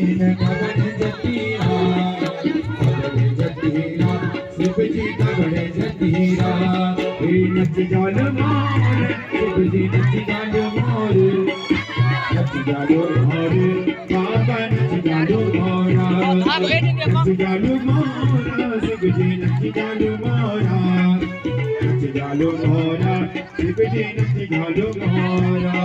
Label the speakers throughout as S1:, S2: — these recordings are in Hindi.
S1: का बड़े जतीरा शिव जी का बड़े जतीरा नच जाल मार शिव जी नच जाल मार नच जालो मार बाबा नच जालो मारा नच जालो मारा शिव जी नच जालो मारा नच जालो मारा शिव जी नच जालो मारा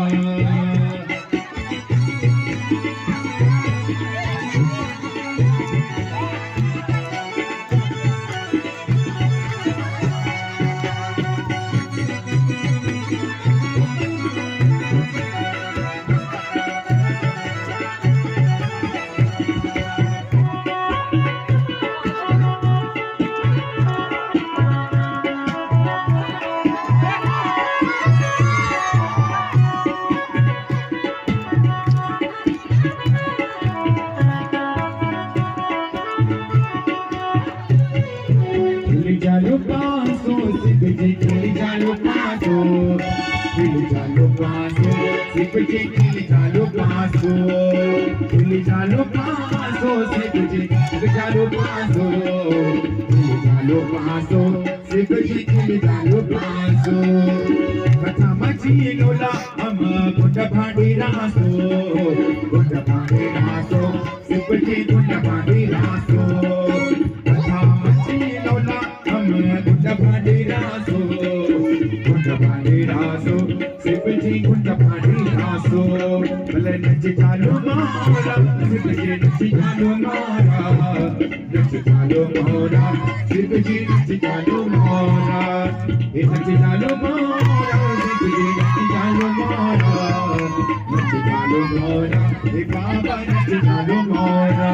S1: जालो पासो शिव जी खिल जालो पासो खिल जालो पासो शिव जी खिल जालो पासो खिल जालो पासो शिव जी खिल जालो पासो खिल जालो पासो शिव जी खिल जालो पासो कथा मची लोला हम गुंड भांडी रासो गुंड भांडी रासो शिव जी गुंड भांडी रासो कथा मची लोला गुंड भांडी रासो शिव जी गुंड भांडी रासो भले नच जालो मारा शिव जी नच जालो मारा नच जालो मारा शिव जी नच जालो मारा नच जालो मारा शिव जी नच जालो मारा नच जालो मारा बाबा नच जालो मारा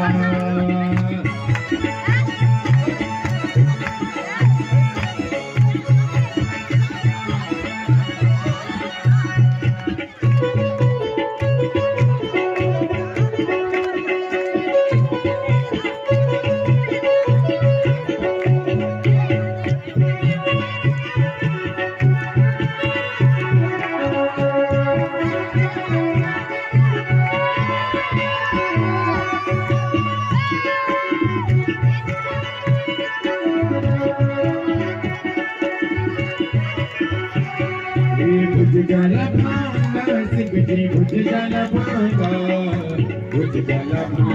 S1: भुज जाला भांगा शिव जी भुज जाला भांगा भुज जाला भांगा